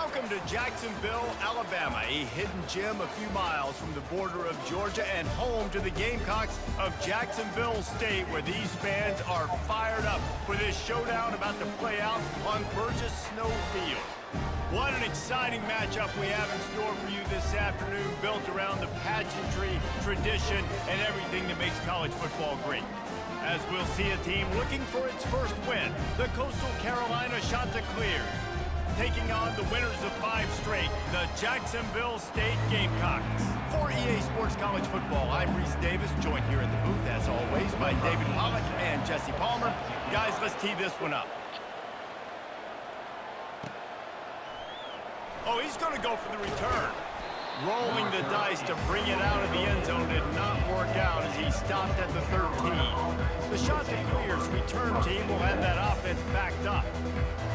Welcome to Jacksonville, Alabama, a hidden gem a few miles from the border of Georgia and home to the Gamecocks of Jacksonville State, where these fans are fired up for this showdown about to play out on Burgess Snow Field. What an exciting matchup we have in store for you this afternoon, built around the pageantry, tradition, and everything that makes college football great. As we'll see a team looking for its first win, the Coastal Carolina Chanticleers, taking on the winners of 5 straight, the Jacksonville State Gamecocks. For EA Sports College Football, I'm Reese Davis, joined here in the booth, as always, by David Pollack and Jesse Palmer. Guys, let's tee this one up. Oh, he's going to go for the return. Rolling the dice to bring it out of the end zone did not work out as he stopped at the 13. The Chanticleers return team will have that offense backed up.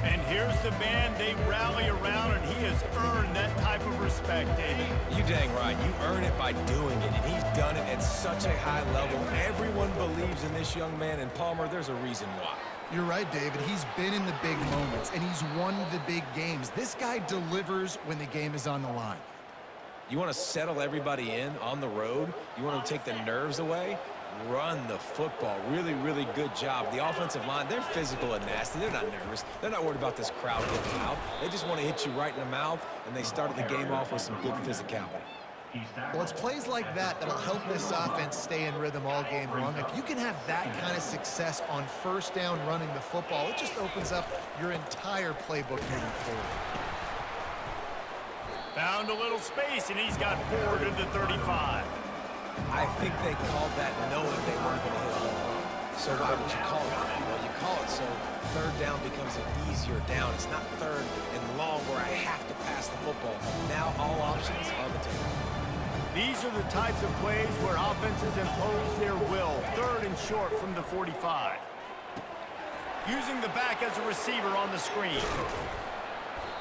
And here's the man they rally around, and he has earned that type of respect, David. You dang right. You earn it by doing it, and he's done it at such a high level. Everyone believes in this young man, and Palmer, there's a reason why. You're right, David. He's been in the big moments, and he's won the big games. This guy delivers when the game is on the line. You want to settle everybody in on the road? You want to take the nerves away? Run the football. Really, really good job. The offensive line, they're physical and nasty. They're not nervous. They're not worried about this crowd getting loud. They just want to hit you right in the mouth, and they started the game off with some good physicality. Well, it's plays like that that'll help this offense stay in rhythm all game long. If you can have that kind of success on first down running the football, it just opens up your entire playbook moving forward. Found a little space, and he's got forward to the 35. I think they called that knowing they weren't going to hit a home run. So why would you call it that? Well, you call it so third down becomes an easier down. It's not third and long where I have to pass the football. Now all options are the table. These are the types of plays where offenses impose their will. Third and short from the 45. Using the back as a receiver on the screen.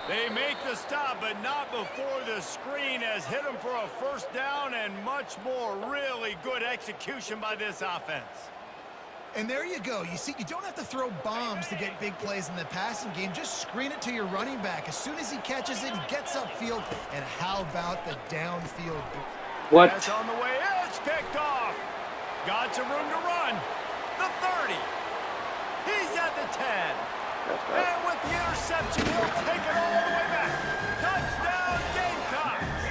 They make the stop, but not before the screen has hit them for a first down and much more. Really good execution by this offense. And there you go. You see, you don't have to throw bombs to get big plays in the passing game. Just screen it to your running back. As soon as he catches it, he gets upfield. And how about the downfield? What? That's on the way. It's picked off. Got some room to run. The 30. He's at the 10. And with the interception, he'll take it all the way back. Touchdown, Gamecocks!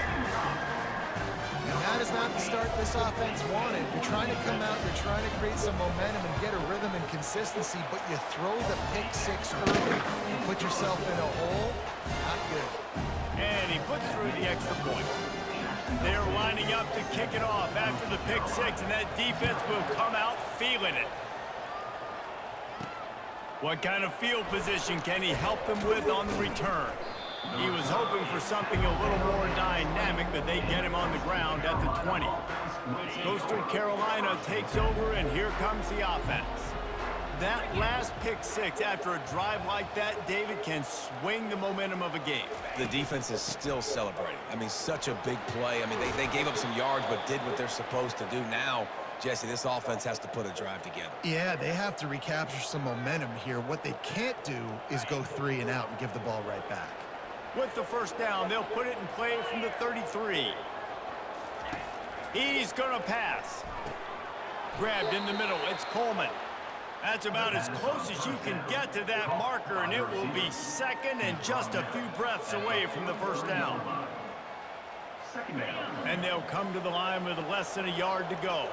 And that is not the start this offense wanted. You're trying to come out, you're trying to create some momentum and get a rhythm and consistency, but you throw the pick six early and put yourself in a hole. Not good. And he puts through the extra point. They're lining up to kick it off after the pick six, and that defense will come out feeling it. What kind of field position can he help them with on the return? He was hoping for something a little more dynamic, but they get him on the ground at the 20. Coastal Carolina takes over, and here comes the offense. That last pick six after a drive like that, David, can swing the momentum of a game. The defense is still celebrating. I mean, such a big play. I mean, they gave up some yards, but did what they're supposed to do. Now, Jesse, this offense has to put a drive together. Yeah, they have to recapture some momentum here. What they can't do is go 3 and out and give the ball right back. With the first down, they'll put it in play from the 33. He's going to pass. Grabbed in the middle. It's Coleman. That's about as close as you can get to that marker, and it will be second and just a few breaths away from the first down. And they'll come to the line with less than a yard to go.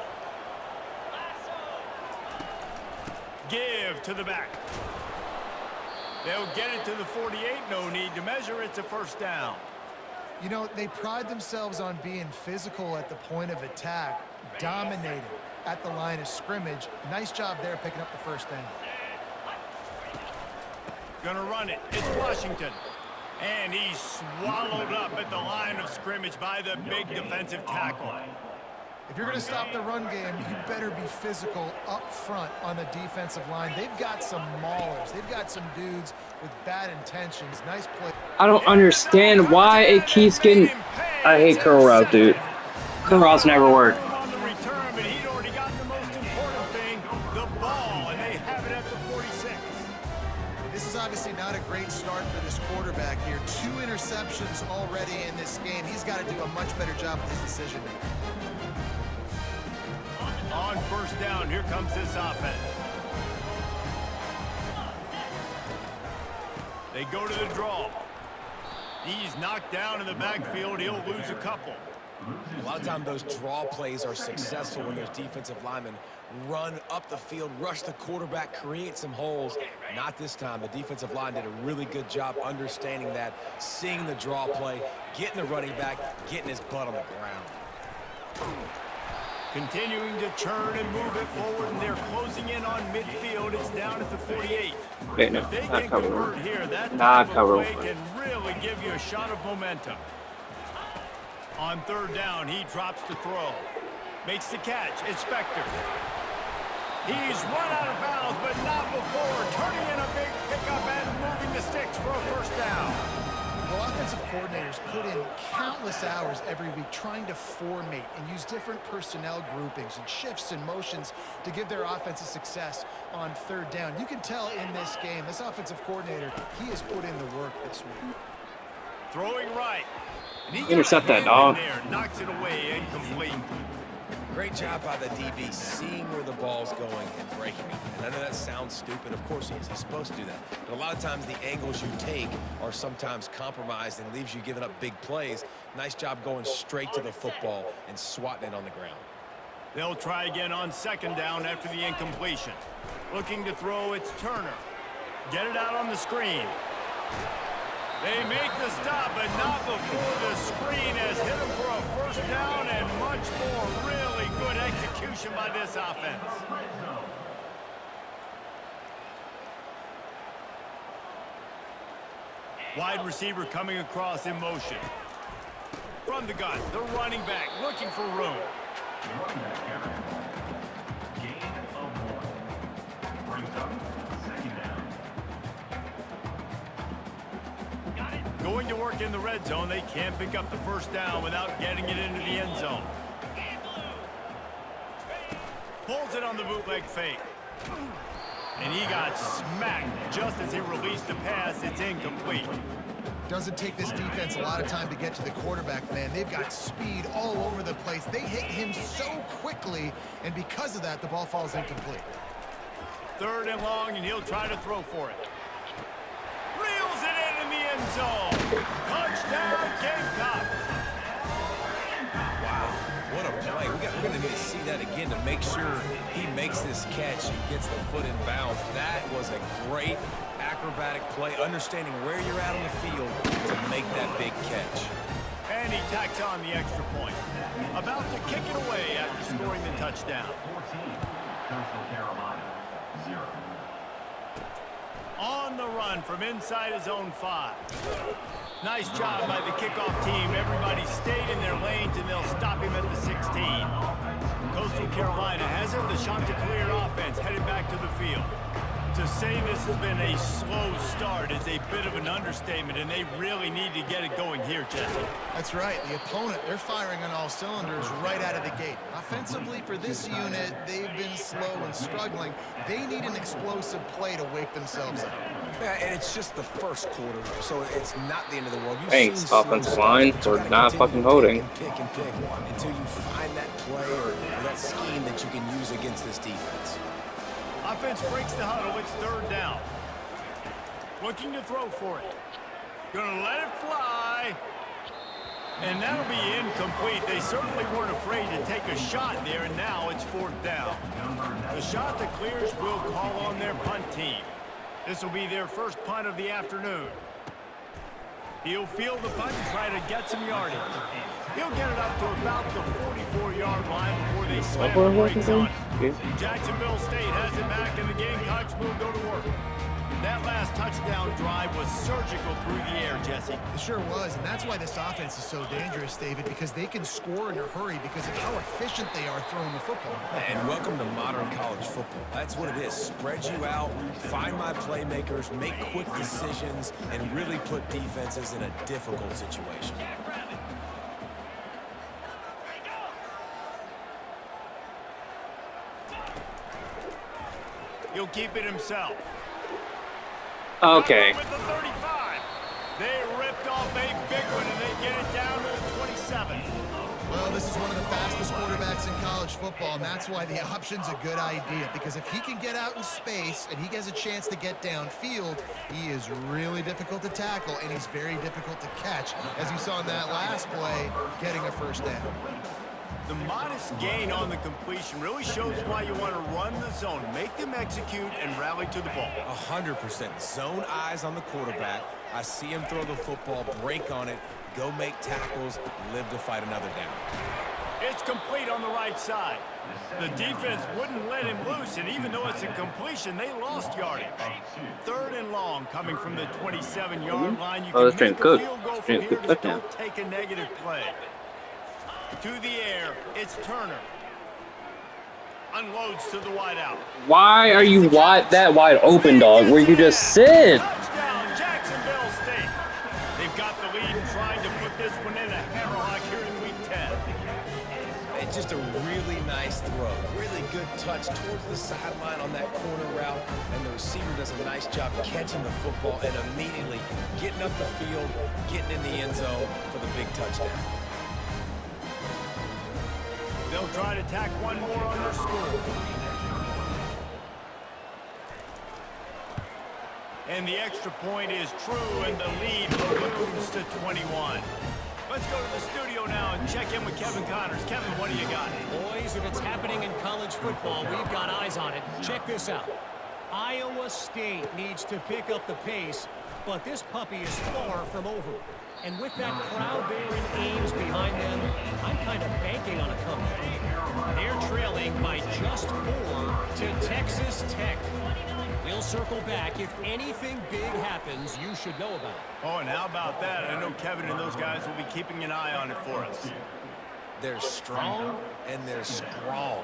Give to the back. They'll get it to the 48. No need to measure. It's a first down. You know, they pride themselves on being physical at the point of attack, dominating at the line of scrimmage. Nice job there picking up the first down. Gonna run it. It's Washington. And he's swallowed up at the line of scrimmage by the big defensive tackle. If you're going to stop the run game, you better be physical up front on the defensive line. They've got some maulers. They've got some dudes with bad intentions. Nice play. I don't understand why it keeps getting... I hate curl route, dude. Curl routes never work. On the return, but he'd already gotten the most important thing, the ball, and they have it at the 46. This is obviously not a great start for this quarterback here. 2 interceptions. anybody in this game, he's got to do a much better job with his decision making. On first down, here comes this offense. They go to the draw. He's knocked down in the backfield. He'll lose a couple. A lot of times those draw plays are successful when those defensive linemen run up the field, rush the quarterback, create some holes. Not this time. The defensive line did a really good job understanding that, seeing the draw play, getting the running back, getting his butt on the ground. Continuing to turn and move it forward, and they're closing in on midfield. It's down at the 48. Wait, no, If they not can cover convert one. here, that Not type cover of play one. can really give you a shot of momentum. On third down, he drops to throw. Makes the catch. It's Spector. He's run out of bounds, but not before turning in a big pickup and moving the sticks for a first down. Well, offensive coordinators put in countless hours every week trying to formate and use different personnel groupings and shifts and motions to give their offense a success on third down. You can tell in this game, this offensive coordinator, he has put in the work this week. Throwing right. And he Intercept that, got dog. in there, knocks it away, incomplete. Great job by the DB, seeing where the ball's going and breaking it. And I know that sounds stupid. Of course he is. He's supposed to do that. But a lot of times the angles you take are sometimes compromised and leaves you giving up big plays. Nice job going straight to the football and swatting it on the ground. They'll try again on second down after the incompletion. Looking to throw, it's Turner. Get it out on the screen. They make the stop, but not before the screen has hit them for a first down and much more. Really good execution by this offense. Wide receiver coming across in motion. From the gun, the running back looking for room. Gain of 1. Brings up second down. Going to work in the red zone. They can't pick up the first down without getting it into the end zone. Pulls it on the bootleg fake. And he got smacked just as he released the pass. It's incomplete. Doesn't take this defense a lot of time to get to the quarterback, man. They've got speed all over the place. They hit him so quickly, and because of that, the ball falls incomplete. Third and long, and he'll try to throw for it. Reels it in the end zone. Touchdown, Gamecocks. Wow, what a play. We're going to need to see that again to make sure he makes this catch and gets the foot in bounds. That was a great acrobatic play, understanding where you're at on the field to make that big catch. And he tacks on the extra point. About to kick it away after scoring the touchdown. 14. Coastal Carolina, 0. On the run from inside his own 5. Nice job by the kickoff team. Everybody stayed in their lanes, and they'll stop him at the 16. Coastal Carolina has it. The Chanticleer offense headed back to the field. To say this has been a slow start is a bit of an understatement, and they really need to get it going here, Jesse. That's right. The opponent, they're firing on all cylinders right out of the gate. Offensively, for this unit, they've been slow and struggling. They need an explosive play to wake themselves up. Yeah, and it's just the first quarter, so it's not the end of the world. You've Thanks, seen slow offensive starts, line, but you for gotta not continue fucking to holding. pick and pick until you find that play or that scheme that you can use against this defense. Offense breaks the huddle. It's third down. Looking to throw for it. Gonna let it fly. And that'll be incomplete. They certainly weren't afraid to take a shot there, and now it's fourth down. The Chanticleers will call on their punt team. This will be their first punt of the afternoon. He'll field the punt and try to get some yardage. He'll get it up to about the 44-yard line before they slam the brakes on it. Jacksonville State has it back, and the Gamecocks will go to work. That last touchdown drive was surgical through the air, Jesse. It sure was, and that's why this offense is so dangerous, David, because they can score in a hurry because of how efficient they are throwing the football. And welcome to modern college football. That's what it is. Spread you out, find my playmakers, make quick decisions, and really put defenses in a difficult situation. He'll keep it himself. Okay. With the 35. They ripped off a big one, and they get it down to the 27. Well, this is one of the fastest quarterbacks in college football, and that's why the option's a good idea, because if he can get out in space and he gets a chance to get downfield, he is really difficult to tackle, and he's very difficult to catch, as you saw in that last play, getting a first down. The modest gain on the completion really shows why you want to run the zone, make them execute, and rally to the ball. 100%. Zone eyes on the quarterback. I see him throw the football, break on it, go make tackles, live to fight another down. It's complete on the right side. The defense wouldn't let him loose, and even though it's a completion, they lost yardage. 3rd and long coming from the 27-yard line. You can make a field goal from here, just don't take a negative play. To the air, it's Turner. Unloads to the wideout. Why are you that wide open, dog, where you just sit? Touchdown, Jacksonville State. They've got the lead and trying to put this one in a hammerlock here in week 10. It's just a really nice throw. Really good touch towards the sideline on that corner route, and the receiver does a nice job catching the football and immediately getting up the field, getting in the end zone for the big touchdown. They'll try to tack one more on their score. And the extra point is true, and the lead balloons to 21. Let's go to the studio now and check in with Kevin Connors. Kevin, what do you got? Boys, if it's happening in college football, we've got eyes on it. Check this out. Iowa State needs to pick up the pace, but this puppy is far from over. And with that crowd there in Ames behind them, I'm kind of banking on a comeback. They're trailing by just 4 to Texas Tech. We'll circle back. If anything big happens, you should know about it. Oh, and how about that? I know Kevin and those guys will be keeping an eye on it for us. They're strong and they're strong.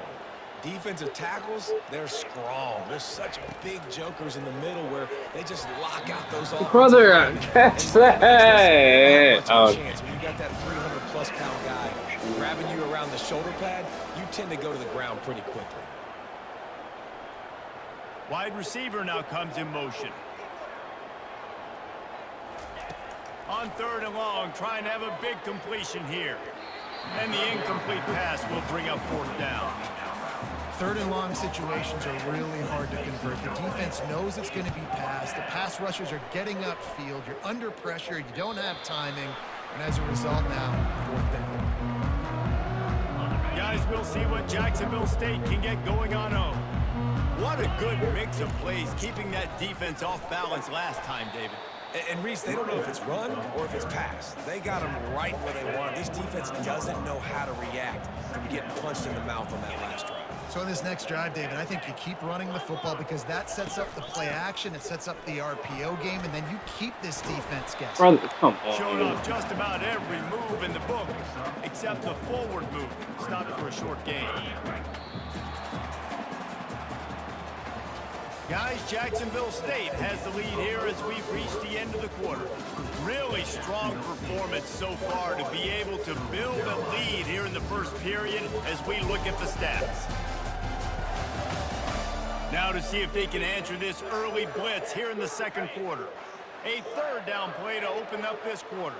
Defensive tackles, they're strong. There's such big jokers in the middle where they just lock out those offensive Brother, linemen. catch that! Oh. Chance. When you got that 300-plus pound guy grabbing you around the shoulder pad, you tend to go to the ground pretty quickly. Wide receiver now comes in motion. On 3rd and long, trying to have a big completion here. And the incomplete pass will bring up 4th down. 3rd and long situations are really hard to convert. The defense knows it's going to be passed. The pass rushers are getting upfield. You're under pressure. You don't have timing. And as a result now, 4th down. Guys, we'll see what Jacksonville State can get going on home. What a good mix of plays, keeping that defense off balance last time, David. And Reese, they don't know if it's run or if it's pass. They got them right where they want. This defense doesn't know how to react from getting punched in the mouth on that last drive. So in this next drive, David, I think you keep running the football because that sets up the play action, it sets up the RPO game, and then you keep this defense guessing. Come Showed on. off just about every move in the book, except the forward move. Stopped for a short gain. Guys, Jacksonville State has the lead here as we've reached the end of the quarter. Really strong performance so far to be able to build a lead here in the first period as we look at the stats. Now to see if they can answer this early blitz here in the second quarter. A 3rd down play to open up this quarter.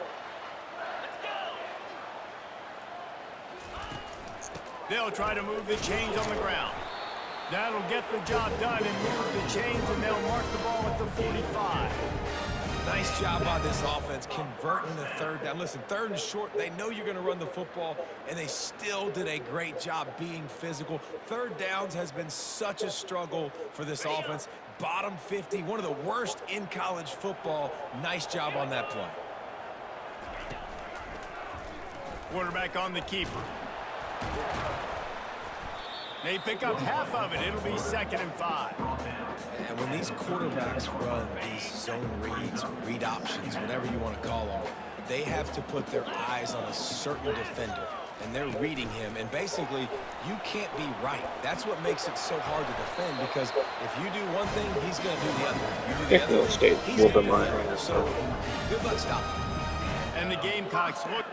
They'll try to move the chains on the ground. That'll get the job done and move the chains, and they'll mark the ball at the 45. Nice job by this offense converting the 3rd down. Listen, 3rd and short, they know you're going to run the football, and they still did a great job being physical. 3rd downs has been such a struggle for this offense. Bottom 50, one of the worst in college football. Nice job on that play. Quarterback on the keeper. They pick up half of it. It'll be 2nd and 5. And when these quarterbacks run these zone reads, read options, whatever you want to call them, they have to put their eyes on a certain defender. And they're reading him. And basically, you can't be right. That's what makes it so hard to defend, because if you do one thing, he's going to do the other. You do the other, State he's going to do the other. So good luck stopping. And the Gamecocks look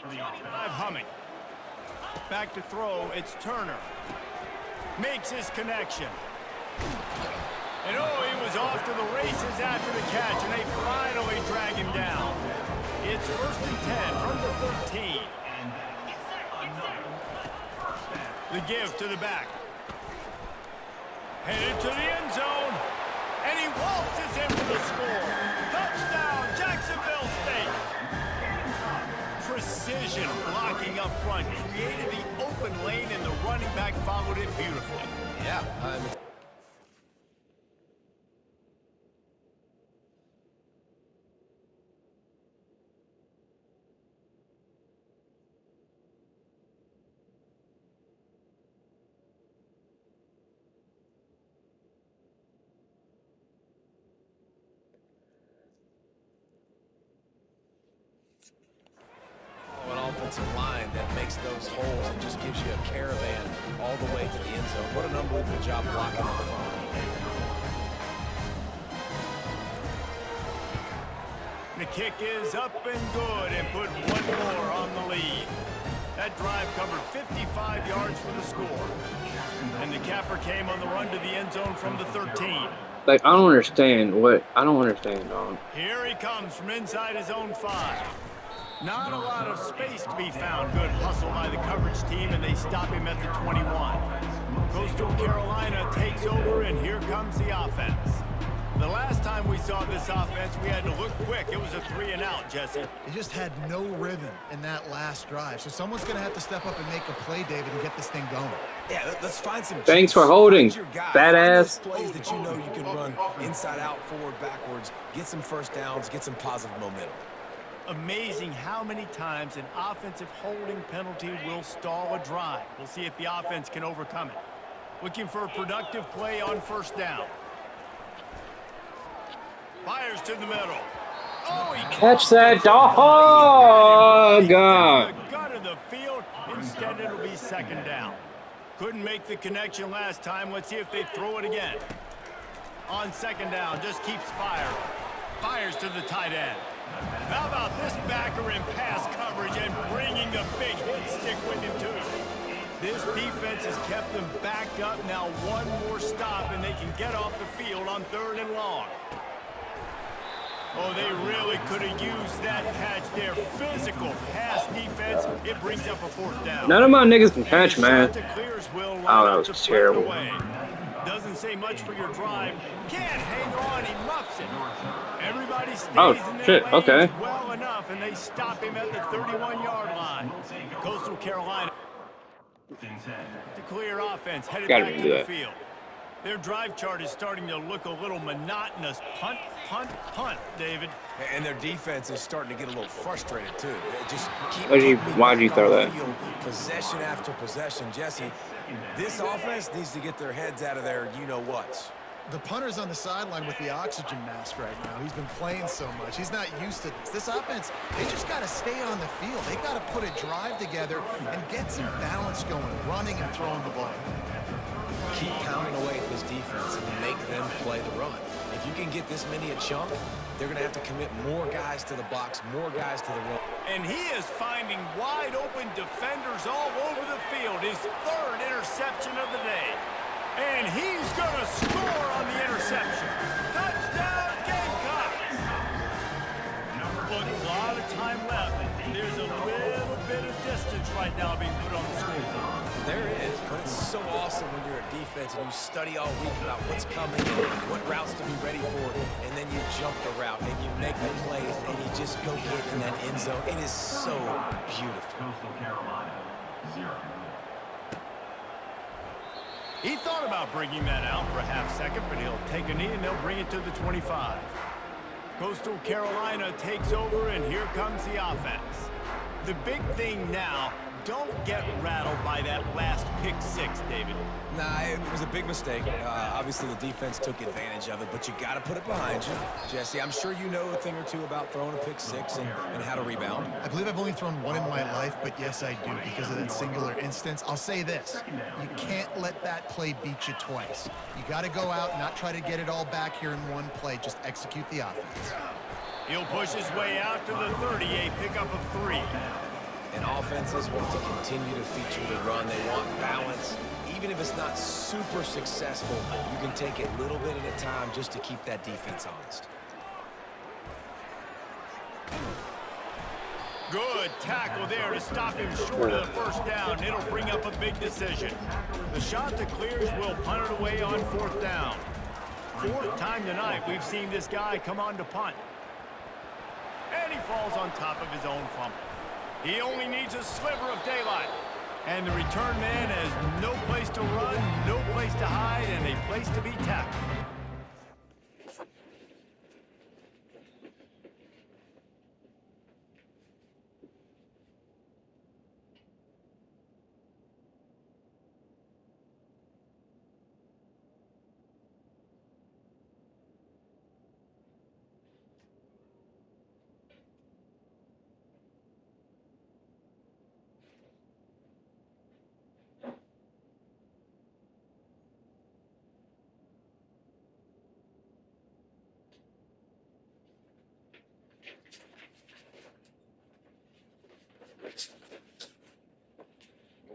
5 humming. Back to throw, it's Turner. Makes his connection. And oh, he was was off to the races after the catch, and they finally drag him down. It's 1st and 10 from the 13. The give to the back. Headed to the end zone. And he waltzes in for the score. Touchdown, Jacksonville State. Precision blocking up front created the open lane, and the running back followed it beautifully. Yeah, offensive line that makes those holes and just gives you a caravan all the way to the end zone. What an unbelievable job blocking up front. The kick is up and good, and put one more on the lead. That drive covered 55 yards for the score. And the capper came on the run to the end zone from the 13. Like, I don't understand, dog. Here he comes from inside his own 5. Not a lot of space to be found. Good hustle by the coverage team, and they stop him at the 21. Coastal Carolina takes over, and here comes the offense. The last time we saw this offense, we had to look quick. It was a 3-and-out, Jesse. They just had no rhythm in that last drive. So someone's going to have to step up and make a play, David, and get this thing going. Yeah, let's find some. Thanks for holding, badass. Plays that you know you can run inside out, forward, backwards, get some first downs, get some positive momentum. Amazing how many times an offensive holding penalty will stall a drive. We'll see if the offense can overcome it. Looking for a productive play on 1st down. Fires to the middle. Oh, he Catch that dog! the gut of the field. Instead, it'll be 2nd down. Couldn't make the connection last time. Let's see if they throw it again. On 2nd down, just keeps firing. Fires to the tight end. How about this backer in pass coverage and bringing the big hit stick with him, too? This defense has kept them backed up. Now one more stop, and they can get off the field on 3rd and long. Oh, they really could have used that catch there. Physical pass defense. It brings up a 4th down. None of my niggas can catch, man. Oh, that was terrible. Doesn't say much for your drive. Can't hang on. He muffs it. Everybody stays in their shit, lanes okay. well enough, and they stop him at the 31-yard line. Coastal Carolina to clear offense, headed back to the field. Their drive chart is starting to look a little monotonous. Punt, punt, punt, David. And their defense is starting to get a little frustrated, too. They just keep why'd you throw that? Possession after possession. Jesse, this offense needs to get their heads out of their you-know-whats. The punter's on the sideline with the oxygen mask right now. He's been playing so much. He's not used to this. This offense, they just got to stay on the field. They got to put a drive together and get some balance going, running and throwing the ball. Keep pounding away at this defense and make them play the run. If you can get this many a chunk, they're going to have to commit more guys to the box, more guys to the run. And he is finding wide open defenders all over the field. His 3rd interception of the day. And he's going to score on the interception. Touchdown, Gamecocks! Look, a lot of time left. There's a little bit of distance right now being put on the scoreboard. There is, but it's so awesome when you're a defense and you study all week about what's coming and what routes to be ready for, and then you jump the route and you make the plays and you just go get in that end zone. It is so beautiful. Coastal Carolina, 0. He thought about bringing that out for a half second, but he'll take a knee and they'll bring it to the 25. Coastal Carolina takes over, and here comes the offense. The big thing now, don't get rattled by that last pick-6, David. Nah, it was a big mistake. Obviously, the defense took advantage of it, but you got to put it behind you. Jesse, I'm sure you know a thing or two about throwing a pick-6 and how to rebound. I believe I've only thrown one in my life, but yes, I do because of that singular instance. I'll say this. You can't let that play beat you twice. You got to go out and not try to get it all back here in one play. Just execute the offense. He'll push his way out to the 38, pickup of 3. And offenses want to continue to feature the run. They want balance. even if it's not super successful, you can take it a little bit at a time just to keep that defense honest. Good tackle there to stop him short of the first down. It'll bring up a big decision. The shot that clears will punt it away on 4th down. 4th time tonight we've seen this guy come on to punt. And he falls on top of his own fumble. He only needs a sliver of daylight. And the return man has no place to run, no place to hide, and a place to be tackled.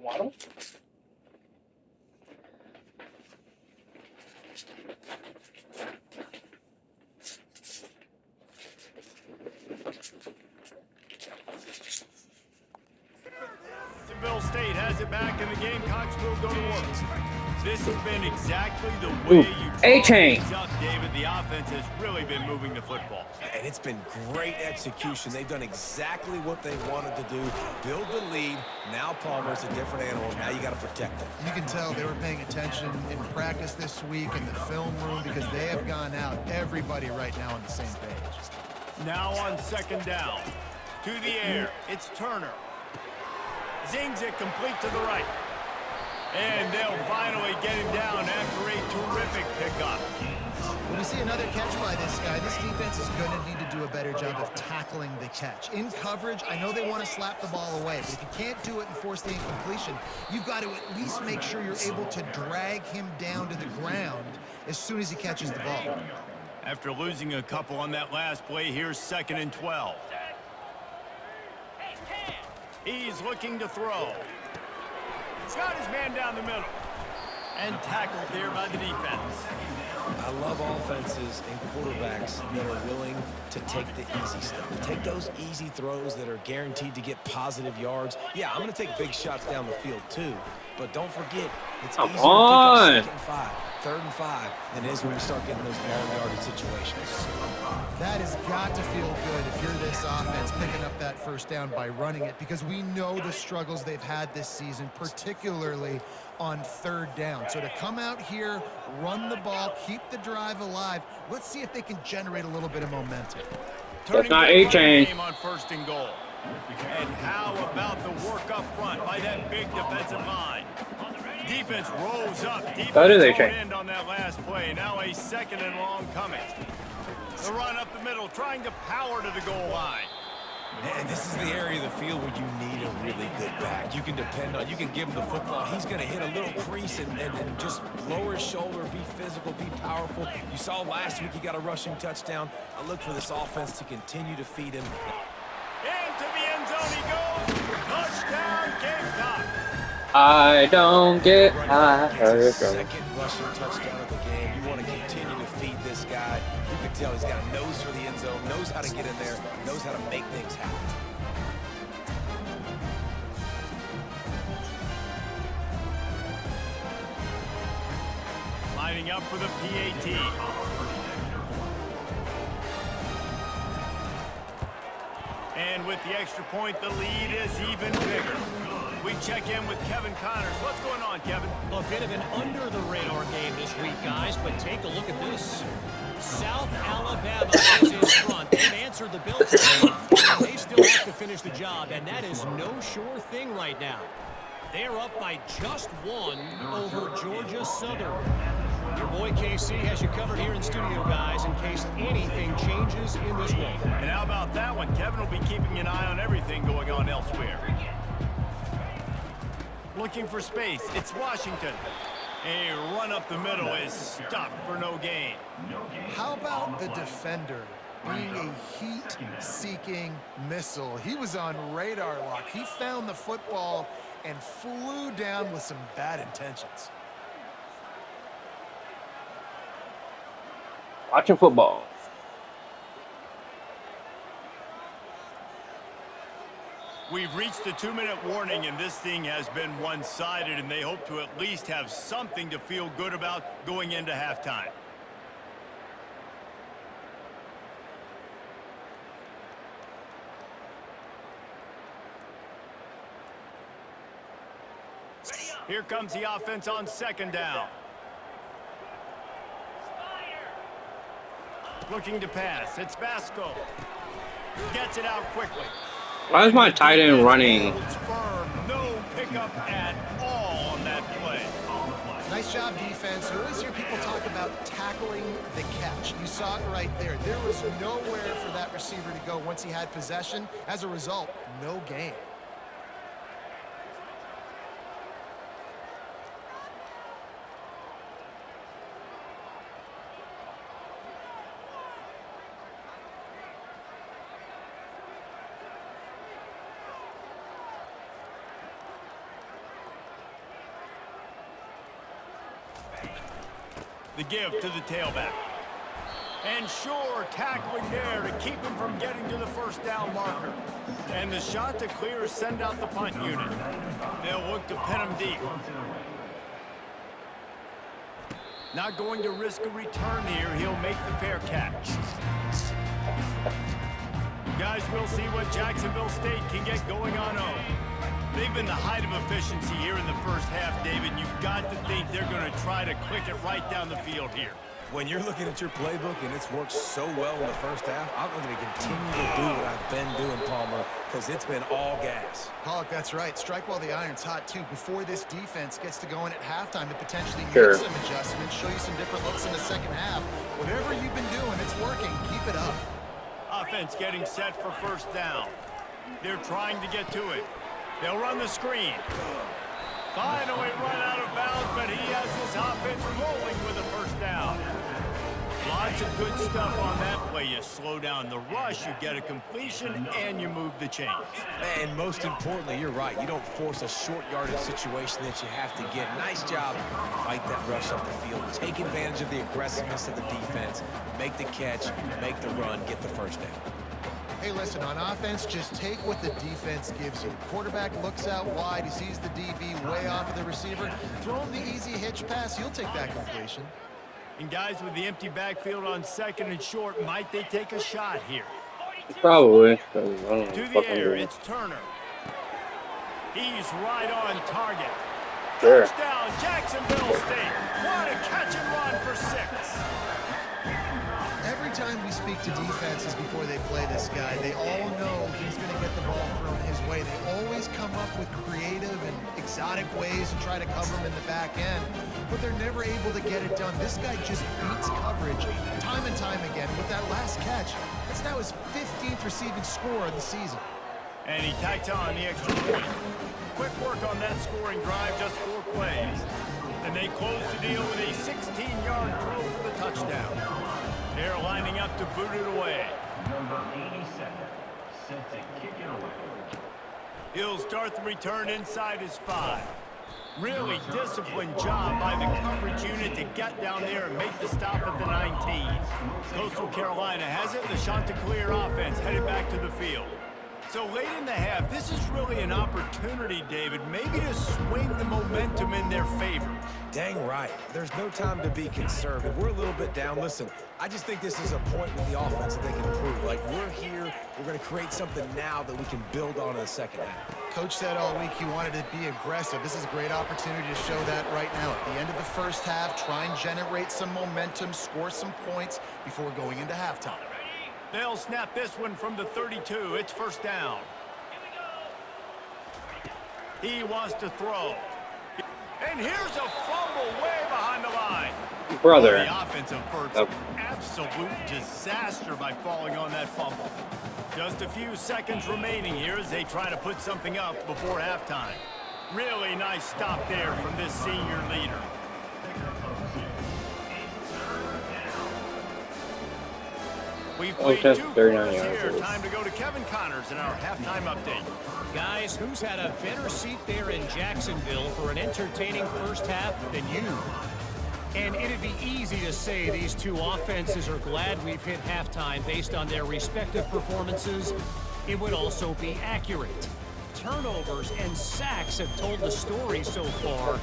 Waddle? Jacksonville State has it back, and the Gamecocks will go to work. This has been exactly the way you draw things up, David. The offense has really been moving the football. And it's been great execution. They've done exactly what they wanted to do. Build the lead. Now Palmer's a different animal. Now you got to protect them. You can tell they were paying attention in practice this week in the film room because they have gone out, everybody right now on the same page. Now on 2nd down. To the air. It's Turner. Zings it complete to the right. And they'll finally get him down after a terrific pickup. When we see another catch by this guy, this defense is going to need to do a better job of tackling the catch. In coverage, I know they want to slap the ball away, but if you can't do it and force the incompletion, you've got to at least make sure you're able to drag him down to the ground as soon as he catches the ball. After losing a couple on that last play, here's 2nd and 12. He's looking to throw. Got his man down the middle. And tackled there by the defense. I love offenses and quarterbacks that are willing to take the easy stuff. Take those easy throws that are guaranteed to get positive yards. Yeah, I'm going to take big shots down the field too. But don't forget, it's easier to pick up 2nd and 5, 3rd and 5 than it is when we start getting those long yardage situations. That has got to feel good if you're this offense picking up that 1st down by running it, because we know the struggles they've had this season, particularly on 3rd down. So to come out here, run the ball, keep the drive alive, let's see if they can generate a little bit of momentum. That's not A-Chain. On 1st and goal. And how about the work up front by that big defensive line? Defense rolls up. Defense end on that last play. Now a 2nd and long coming. The run up the middle, trying to power to the goal line. And this is the area of the field where you need a really good back. You can depend on, you can give him the football. He's going to hit a little crease and just lower his shoulder, be physical, be powerful. You saw last week he got a rushing touchdown. I look for this offense to continue to feed him. Into the end zone he goes. Touchdown, Gamecocks. I don't get hurt. 2nd rushing touchdown of the game. You want to continue to feed this guy. You can tell he's got a nose for the end zone, knows how to get in there, knows how to make things happen. Lining up for the PAT. And with the extra point, the lead is even bigger. We check in with Kevin Connors. What's going on, Kevin? A bit of an under-the-radar game this week, guys, but take a look at this. South Alabama is in front. They've answered the bell today, and they still have to finish the job, and that is no sure thing right now. They're up by just 1 over Georgia Southern. Your boy KC has you covered here in studio, guys, in case anything changes in this one. And how about that one? Kevin will be keeping an eye on everything going on elsewhere. Looking for space. It's Washington. A run up the middle is stopped for no gain. How about the defender being a heat-seeking missile? He was on radar lock. He found the football and flew down with some bad intentions. Watching football. We've reached the 2-minute warning, and this thing has been one-sided, and they hope to at least have something to feel good about going into halftime. Here comes the offense on 2nd down. Looking to pass. It's Vasco. Gets it out quickly. Why is my tight end running? Holds firm. No pickup at all on that play. Nice job, defense. You always hear people talk about tackling the catch. You saw it right there. There was nowhere for that receiver to go once he had possession. As a result, no gain. The give to the tailback. And sure, tackling there to keep him from getting to the 1st down marker. And the shot to clear send out the punt unit. They'll look to pin him deep. Not going to risk a return here. He'll make the fair catch. Guys, we'll see what Jacksonville State can get going on 0. They've been the height of efficiency here in the 1st half, David. You've got to think they're going to try to click it right down the field here. When you're looking at your playbook and it's worked so well in the 1st half, I'm going to continue to do what I've been doing, Palmer, because it's been all gas. Pollock, that's right. Strike while the iron's hot, too. Before this defense gets to going at halftime to potentially make some adjustments, show you some different looks in the 2nd half. Whatever you've been doing, it's working. Keep it up. Offense getting set for 1st down. They're trying to get to it. They'll run the screen. Finally run out of bounds, but he has this offense rolling with a 1st down. Lots of good stuff on that play. You slow down the rush, you get a completion, and you move the chains. And most importantly, you're right. You don't force a short yardage situation that you have to get. Nice job. Fight that rush up the field. Take advantage of the aggressiveness of the defense. Make the catch, make the run, get the 1st down. Hey, listen, on offense, just take what the defense gives you. Quarterback looks out wide. He sees the DB way off of the receiver. Throw him the easy hitch pass. He'll take that completion. And guys, with the empty backfield on 2nd and short, might they take a shot here? Probably. To the air, it's Turner. He's right on target. Sure. Touchdown, Jacksonville State. What a catch and run for 6. Every time we speak to defenses before they play this guy, they all know he's going to get the ball thrown his way. They always come up with creative and exotic ways to try to cover him in the back end, but they're never able to get it done. This guy just beats coverage time and time again. With that last catch, that's now his 15th receiving score of the season. And he tacks on the extra point. Quick work on that scoring drive, just 4 plays. And they close the deal with a 16-yard throw for the touchdown. They're lining up to boot it away. Number 87, set to kick it away. He'll start the return inside his 5. Really disciplined job by the coverage unit to get down there and make the stop at the 19. Coastal Carolina has it. The Chanticleer offense headed back to the field. So late in the half, this is really an opportunity, David, maybe to swing the momentum in their favor. Dang right. There's no time to be conservative. We're a little bit down. Listen, I just think this is a point with the offense that they can improve. Like, we're here. We're going to create something now that we can build on in the 2nd half. Coach said all week he wanted to be aggressive. This is a great opportunity to show that right now. At the end of the 1st half, try and generate some momentum, score some points before going into halftime. They'll snap this one from the 32. It's 1st down. He wants to throw. And here's a fumble way behind the line. Brother. The offensive first, absolute disaster by falling on that fumble. Just a few seconds remaining here as they try to put something up before halftime. Really nice stop there from this senior leader. We've Oh, played that's 2 39 quarters yards. here. Time to go to Kevin Connors in our halftime update. Guys, who's had a better seat there in Jacksonville for an entertaining first half than you? And it'd be easy to say these two offenses are glad we've hit halftime based on their respective performances. It would also be accurate. Turnovers and sacks have told the story so far.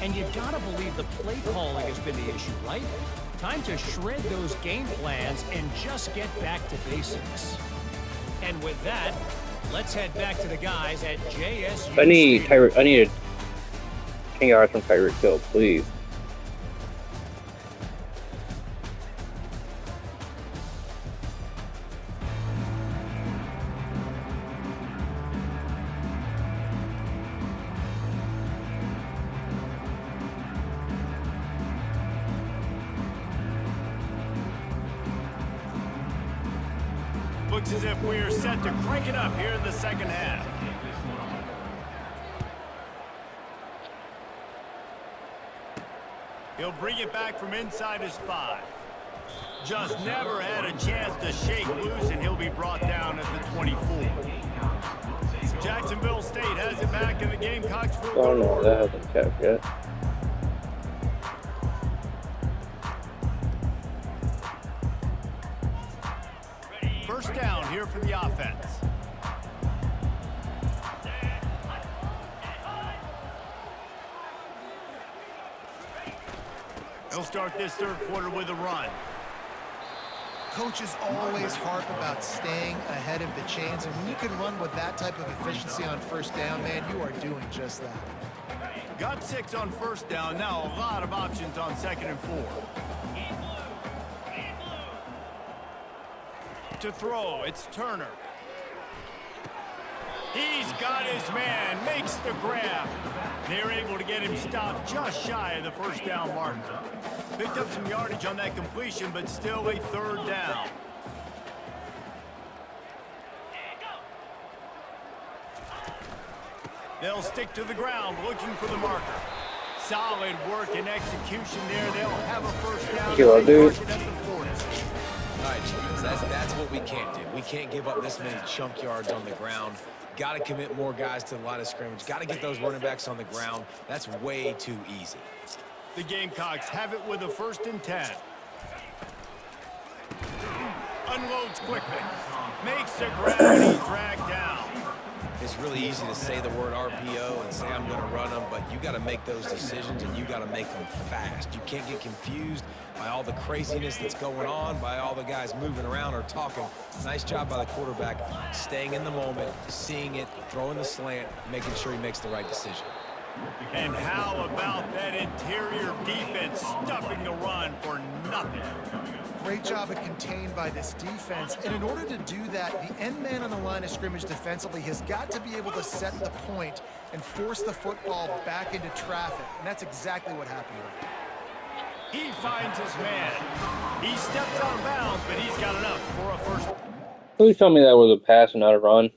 And you gotta believe the play calling has been the issue, right? Time to shred those game plans and just get back to basics. And with that, let's head back to the guys at JSU. I need Tyreek. I need a 10 yards from Tyreek Hill, please. Looks as if we are set to crank it up here in the second half. He'll bring it back from inside his 5. Just never had a chance to shake loose, and he'll be brought down at the 24. Jacksonville State has it back in the Gamecocks. Oh no, that hasn't tapped yet. First down here for the offense. He'll start this third quarter with a run. Coaches always harp about staying ahead of the chains, and when you can run with that type of efficiency on first down, man, you are doing just that. Got 6 on first down. Now a lot of options on 2nd and 4. To throw, it's Turner. He's got his man, makes the grab. They're able to get him stopped just shy of the first down marker. Picked up some yardage on that completion, but still a 3rd down. They'll stick to the ground, looking for the marker. Solid work and execution there. They'll have a first down. Kilo, dude. All right, Chance, that's what we can't do. We can't give up this many chunk yards on the ground. Got to commit more guys to the line of scrimmage. Got to get those running backs on the ground. That's way too easy. The Gamecocks have it with a 1st and 10. Unloads quickly. Makes a grab and he's dragged down. It's really easy to say the word RPO and say I'm going to run them, but you got to make those decisions and you got to make them fast. You can't get confused by all the craziness that's going on, by all the guys moving around or talking. Nice job by the quarterback, staying in the moment, seeing it, throwing the slant, making sure he makes the right decision. And how about that interior defense stuffing the run for nothing? Great job of contained by this defense. And in order to do that, the end man on the line of scrimmage defensively has got to be able to set the point and force the football back into traffic. And that's exactly what happened right now. He finds his man. He steps out of bounds, but he's got enough for a first. Please tell me that was a pass and not a run.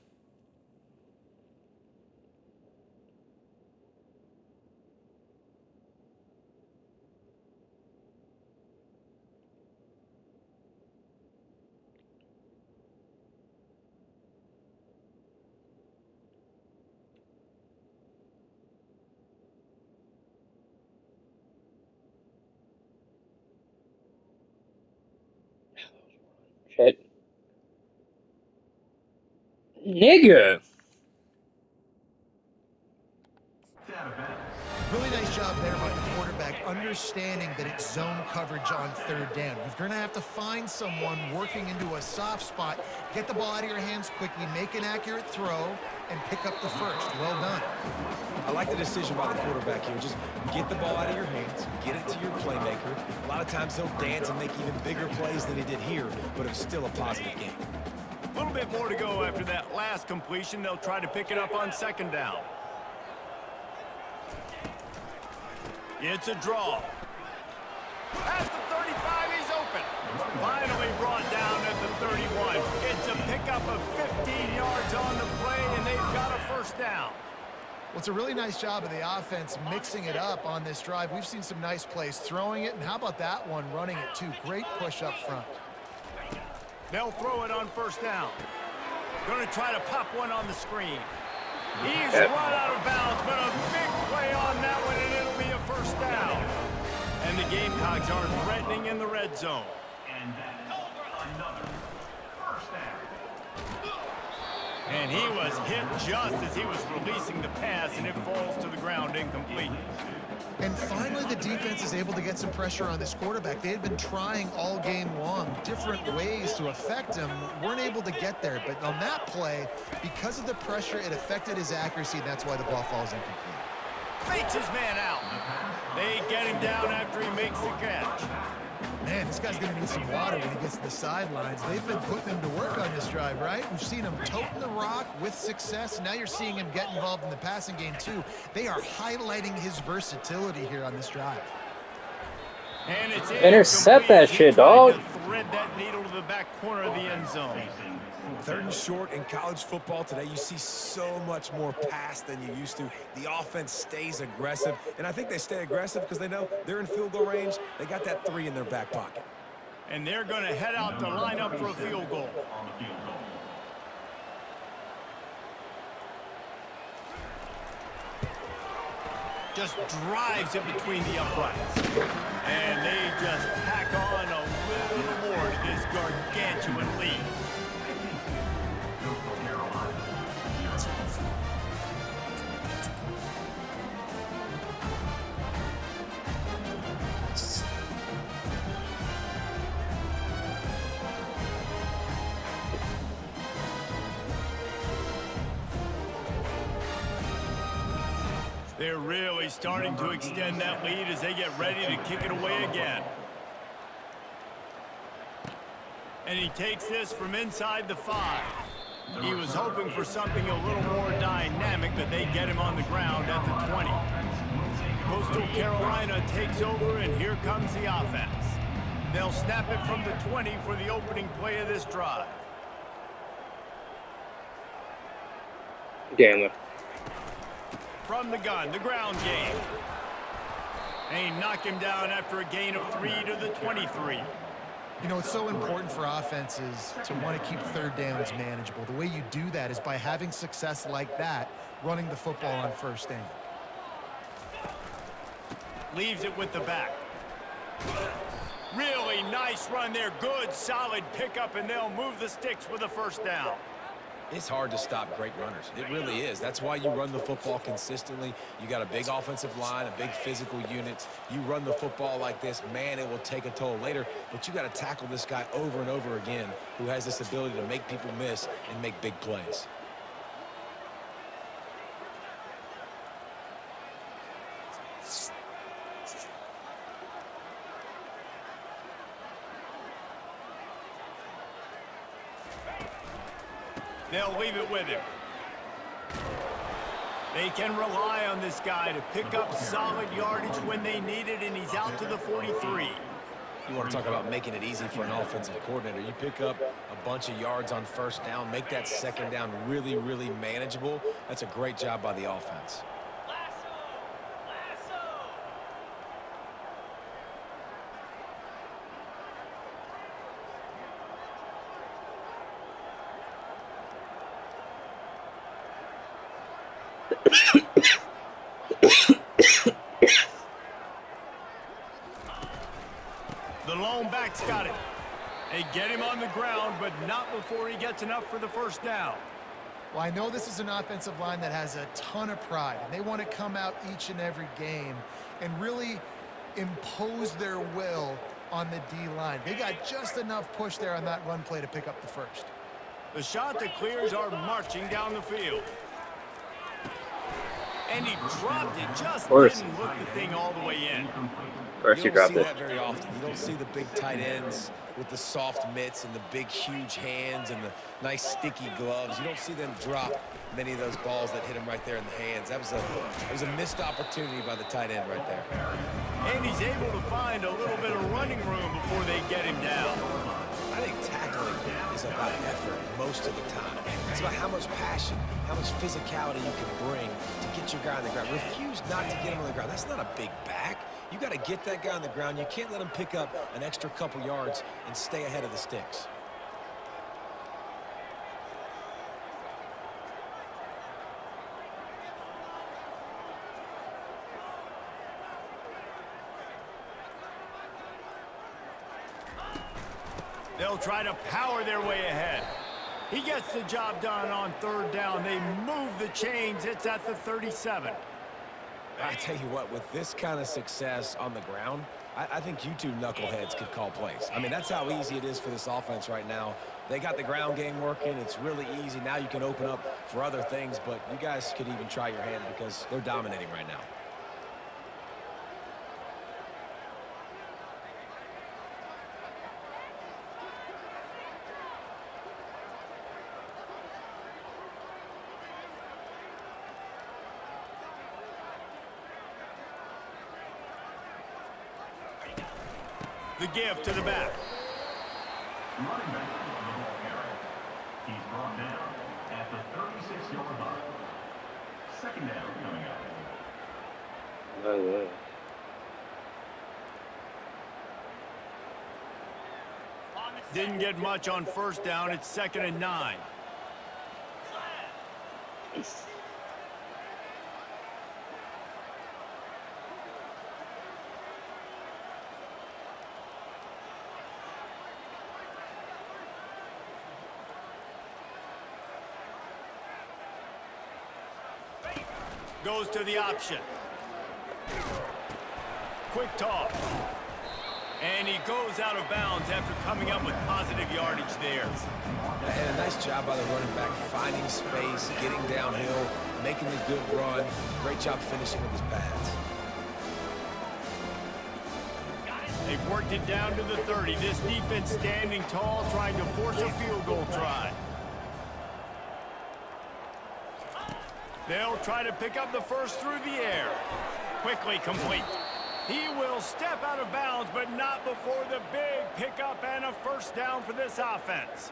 Shit. Nigga. Really nice job there by the quarterback, understanding that it's zone coverage on 3rd down. You're going to have to find someone working into a soft spot, get the ball out of your hands quickly, make an accurate throw, and pick up the first. Well done. I like the decision by the quarterback here. Just get the ball out of your hands, get it to your playmaker. A lot of times he'll dance and make even bigger plays than he did here, but it's still a positive game. A little bit more to go after that last completion. They'll try to pick it up on 2nd down. It's a draw. At the 35, he's open. Finally brought down at the 31. It's a pickup of 15 yards on the play, and they've got a first down. Well, it's a really nice job of the offense mixing it up on this drive. We've seen some nice plays throwing it, and how about that one running it too? Great push up front. They'll throw it on first down. Going to try to pop one on the screen. He's run out of bounds, but a big play on that one, and it'll be a first down. And the Gamecocks are threatening in the red zone. And that is another first down. And he was hit just as he was releasing the pass, and it falls to the ground incomplete. And finally, the defense is able to get some pressure on this quarterback. They had been trying all game long different ways to affect him, weren't able to get there. But on that play, because of the pressure, it affected his accuracy, and that's why the ball falls incomplete. Fakes his man out. They get him down after he makes the catch. Man, this guy's going to need some water when he gets to the sidelines. They've been putting him to work on this drive, right? We've seen him toting the rock with success. Now you're seeing him get involved in the passing game, too. They are highlighting his versatility here on this drive. And it's Intercept that shit, dog. Thread that needle to the back corner of the end zone. 3rd and short in college football today, you see so much more pass than you used to. The offense stays aggressive, and I think they stay aggressive because they know they're in field goal range. They got that 3 in their back pocket. And they're going to head out to line up for a field goal. On the field goal. Just drives it between the uprights. And they just tack on a little more to this gargantuan lead. They're really starting to extend that lead as they get ready to kick it away again. And he takes this from inside the 5. He was hoping for something a little more dynamic, but they get him on the ground at the 20. Coastal Carolina takes over, and here comes the offense. They'll snap it from the 20 for the opening play of this drive. Damn it. From the gun, the ground game. And he knocked him down after a gain of 3 to the 23. You know, it's so important for offenses to want to keep 3rd downs manageable. The way you do that is by having success like that, running the football on first down. Leaves it with the back. Really nice run there. Good, solid pickup, and they'll move the sticks with a first down. It's hard to stop great runners. It really is. That's why you run the football consistently. You got a big offensive line, a big physical unit. You run the football like this, man, it will take a toll later. But you got to tackle this guy over and over again who has this ability to make people miss and make big plays. They'll leave it with him. They can rely on this guy to pick up solid yardage when they need it, and he's out to the 43. You want to talk about making it easy for an offensive coordinator. You pick up a bunch of yards on first down, make that second down really, really manageable. That's a great job by the offense. The lone back's got it. They get him on the ground, but not before he gets enough for the first down. Well, I know this is an offensive line that has a ton of pride, and they want to come out each and every game and really impose their will on the D-line. They got just enough push there on that run play to pick up the first. The shot that clears are marching down the field. And he dropped it, just didn't hook the thing all the way in. Of course you don't dropped see it. that very often. You don't see the big tight ends with the soft mitts and the big, huge hands and the nice, sticky gloves. You don't see them drop many of those balls that hit him right there in the hands. That was a missed opportunity by the tight end right there. And he's able to find a little bit of running room before they get him down. I think tackling is about effort most of the time. It's about how much passion, how much physicality you can bring to get your guy on the ground. Refuse not to get him on the ground. That's not a big back. You got to get that guy on the ground. You can't let him pick up an extra couple yards and stay ahead of the sticks. They'll try to power their way ahead. He gets the job done on third down. They move the chains. It's at the 37. I tell you what, with this kind of success on the ground, I think you two knuckleheads could call plays. I mean, that's how easy it is for this offense right now. They got the ground game working. It's really easy. Now you can open up for other things, but you guys could even try your hand because they're dominating right now. The give to the back. Running back on the ball carrier. He's brought down at the 36-yard line. Second down coming up. Didn't get much on first down. It's 2nd and 9. Goes to the option. Quick toss. And he goes out of bounds after coming up with positive yardage there. And a nice job by the running back, finding space, getting downhill, making the good run. Great job finishing with his pads. They've worked it down to the 30. This defense standing tall, trying to force a field goal try. They'll try to pick up the first through the air. Quickly complete. He will step out of bounds, but not before the big pickup and a first down for this offense.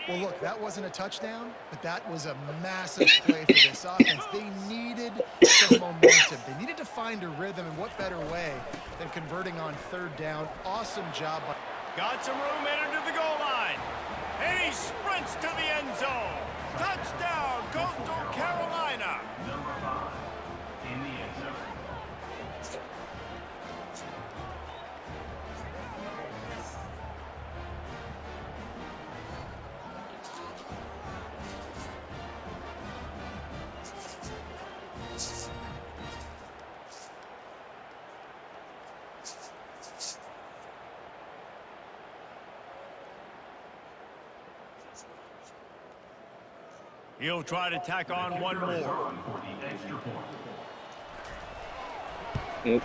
Well, look, that wasn't a touchdown, but that was a massive play for this offense. They needed some momentum. They needed to find a rhythm, and what better way than converting on third down. Awesome job. Got some room headed to the goal line. And he sprints to the end zone. Touchdown, Coastal Carolina. Number 5 in the end zone. He'll try to tack on one more. For the extra point.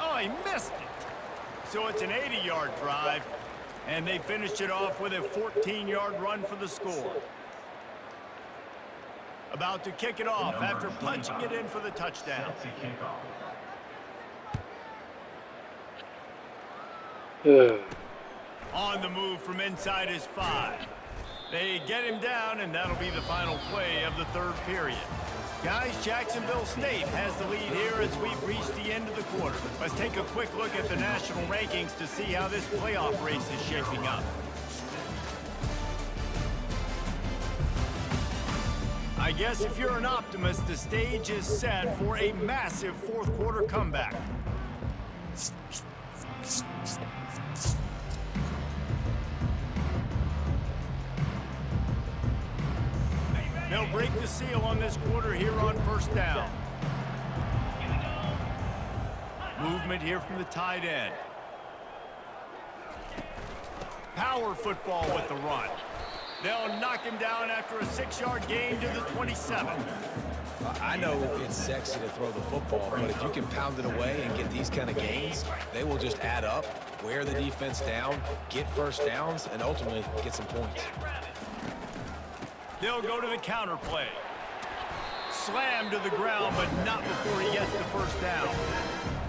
Oh, he missed it. So it's an 80-yard drive, and they finished it off with a 14-yard run for the score. About to kick it off after punching it in for the touchdown. Sets a kickoff. On the move from inside his 5. They get him down, and that'll be the final play of the third period. Guys, Jacksonville State has the lead here as we've reached the end of the quarter. Let's take a quick look at the national rankings to see how this playoff race is shaping up. I guess if you're an optimist, the stage is set for a massive fourth quarter comeback. They'll break the seal on this quarter here on first down. Movement here from the tight end. Power football with the run. They'll knock him down after a 6-yard gain to the 27. I know it's sexy to throw the football, but if you can pound it away and get these kind of gains, they will just add up, wear the defense down, get first downs, and ultimately get some points. They'll go to the counter play. Slammed to the ground, but not before he gets the first down.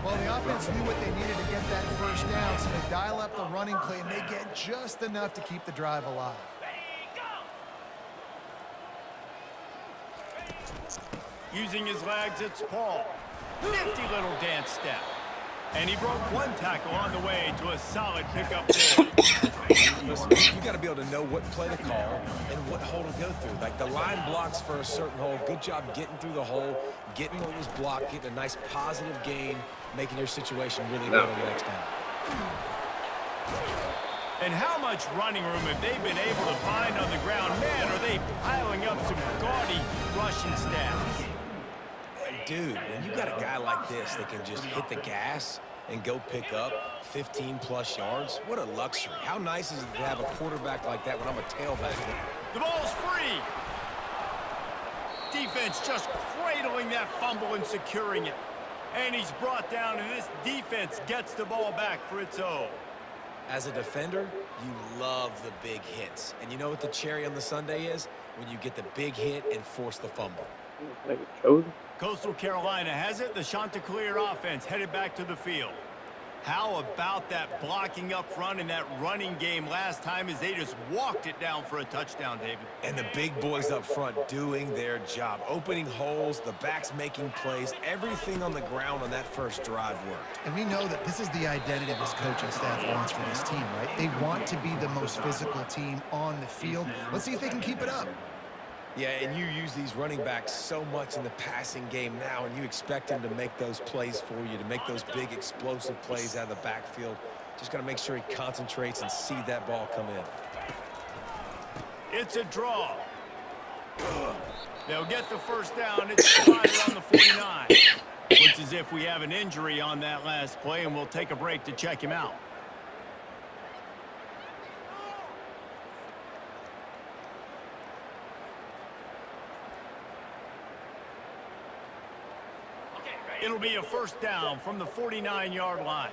Well, the offense knew what they needed to get that first down, so they dial up the running play, and they get just enough to keep the drive alive. Using his legs, it's Paul. Nifty little dance step. And he broke one tackle on the way to a solid pickup there. Listen, you got to be able to know what play to call and what hole to go through. Like the line blocks for a certain hole. Good job getting through the hole, getting what was blocked, getting a nice positive gain, making your situation really good on the next down. And how much running room have they been able to find on the ground? Man, are they piling up some gaudy rushing stats. Dude, when you got a guy like this that can just hit the gas and go pick up 15-plus yards, what a luxury. How nice is it to have a quarterback like that when I'm a tailback? The ball's free. Defense just cradling that fumble and securing it. And he's brought down, and this defense gets the ball back for its own. As a defender, you love the big hits. And you know what the cherry on the sundae is? When you get the big hit and force the fumble. Coastal Carolina has it. The Chanticleer offense headed back to the field. How about that blocking up front in that running game last time as they just walked it down for a touchdown, David? And the big boys up front doing their job. Opening holes, the backs making plays. Everything on the ground on that first drive worked. And we know that this is the identity this coaching staff wants for this team, right? They want to be the most physical team on the field. Let's see if they can keep it up. Yeah, and you use these running backs so much in the passing game now, and you expect them to make those plays for you, to make those big explosive plays out of the backfield. Just got to make sure he concentrates and see that ball come in. It's a draw. They'll get the first down. It's spotted on the 49. Looks as if we have an injury on that last play, and we'll take a break to check him out. It'll be a first down from the 49-yard line.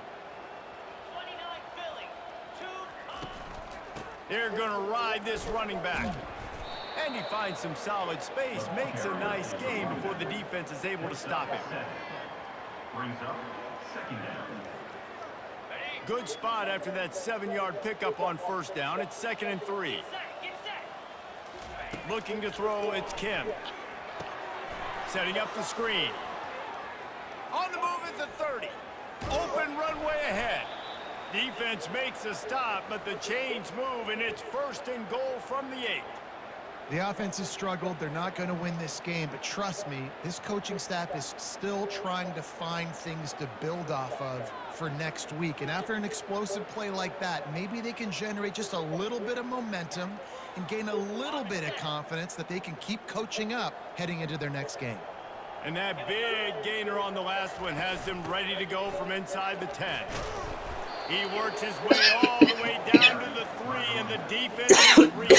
They're going to ride this running back. And he finds some solid space, makes a nice gain before the defense is able to stop him. Brings up second down. Good spot after that 7-yard pickup on first down. It's 2nd and 3. Looking to throw, it's Kim. Setting up the screen. On the move at the 30. Open runway ahead. Defense makes a stop, but the chains move, and it's 1st and goal from the 8. The offense has struggled. They're not going to win this game, but trust me, this coaching staff is still trying to find things to build off of for next week. And after an explosive play like that, maybe they can generate just a little bit of momentum and gain a little bit of confidence that they can keep coaching up heading into their next game. And that big gainer on the last one has him ready to go from inside the 10. He works his way all the way down to the 3, and the defense is reaching.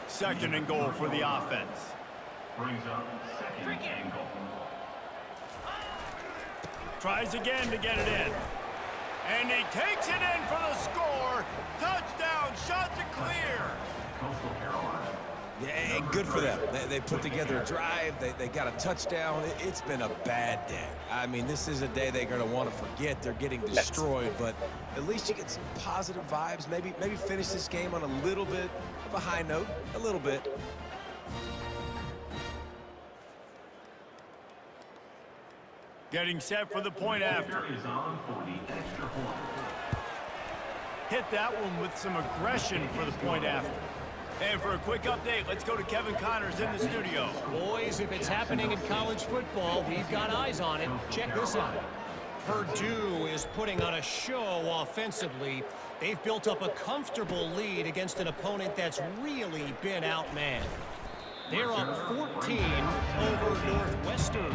2nd and goal for the offense. Brings up second and goal. Tries again to get it in. And he takes it in for the score. Touchdown, Chanticleer. Coastal Carolina. Yeah, and good for them. They put together a drive. They got a touchdown. It's been a bad day. I mean, this is a day they're going to want to forget. They're getting destroyed, but at least you get some positive vibes. Maybe finish this game on a little bit of a high note. A little bit. Getting set for the point after. Is on for the extra point. Hit that one with some aggression for the point after. And for a quick update, let's go to Kevin Connors in the studio. Boys, if it's happening in college football, we've got eyes on it. Check this out. Purdue is putting on a show offensively. They've built up a comfortable lead against an opponent that's really been outmanned. They're up 14 over Northwestern.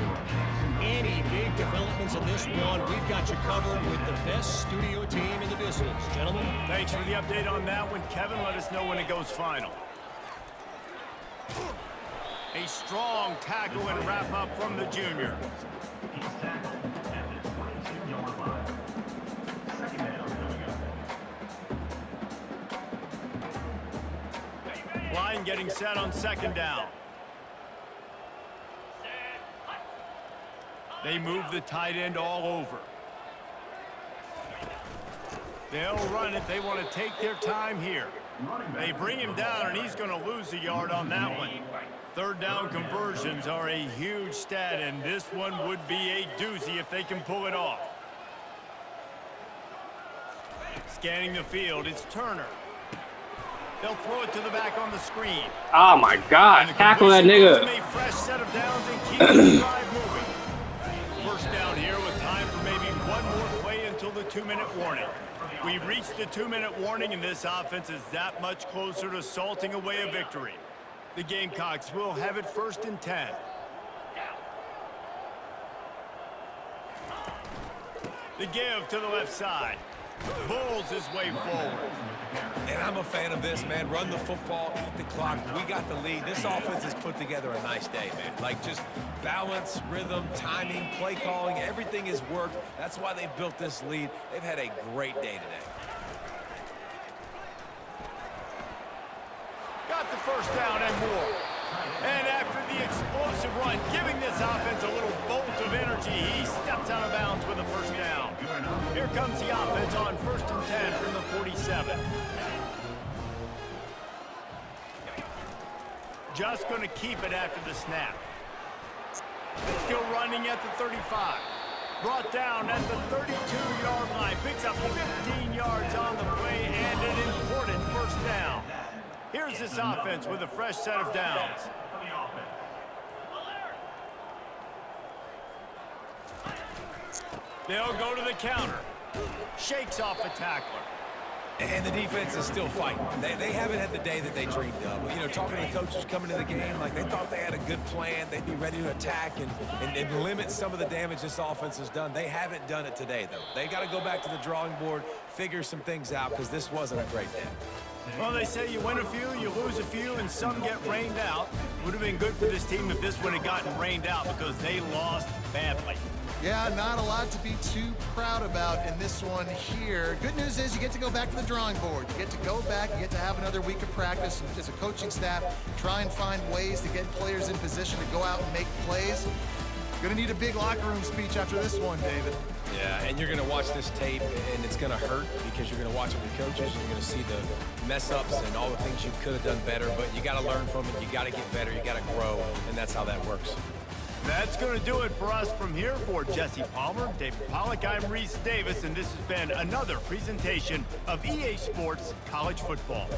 Any big developments in this one, we've got you covered with the best studio team in the business. Gentlemen. Thanks for the update on that one. Kevin, let us know when it goes final. A strong tackle and wrap up from the junior. He's tackled at the 22-yard line. Second down coming up. Line getting set on 2nd down. They move the tight end all over. They'll run it. They want to take their time here. They bring him down, and he's going to lose a yard on that one. 3rd down conversions are a huge stat, and this one would be a doozy if they can pull it off. Scanning the field, it's Turner. They'll throw it to the back on the screen. Oh my God! Tackle that nigga. A fresh set of downs and keep the drive moving. First down here with time for maybe one more play until the 2-minute warning. We've reached the 2-minute warning, and this offense is that much closer to salting away a victory. The Gamecocks will have it 1st and 10. The give to the left side. Bulls his way forward. And I'm a fan of this, man. Run the football, eat the clock. We got the lead. This offense has put together a nice day, man. Like, just balance, rhythm, timing, play calling, everything has worked. That's why they've built this lead. They've had a great day today. Got the first down and more. And after the explosive run, giving this offense a little bolt of energy, he steps out of bounds with a first down. Here comes the offense on 1st and 10 from the 47. Just going to keep it after the snap. Still running at the 35. Brought down at the 32-yard line. Picks up 15 yards on the play and an important first down. Here's this offense with a fresh set of downs. They'll go to the counter. Shakes off the tackler. And the defense is still fighting. They haven't had the day that they dreamed of. You know, talking to the coaches coming to the game, like they thought they had a good plan. They'd be ready to attack and limit some of the damage this offense has done. They haven't done it today, though. They got to go back to the drawing board, figure some things out, because this wasn't a great day. Well, they say you win a few, you lose a few, and some get rained out. Would have been good for this team if this one had gotten rained out because they lost badly. Yeah, not a lot to be too proud about in this one here. Good news is you get to go back to the drawing board. You get to go back, you get to have another week of practice as a coaching staff, try and find ways to get players in position to go out and make plays. Gonna need a big locker room speech after this one, David. Yeah, and you're going to watch this tape, and it's going to hurt because you're going to watch it with coaches, and you're going to see the mess-ups and all the things you could have done better, but you got to learn from it. You got to get better. You got to grow, and that's how that works. That's going to do it for us from here. For Jesse Palmer, David Pollack, I'm Reese Davis, and this has been another presentation of EA Sports College Football.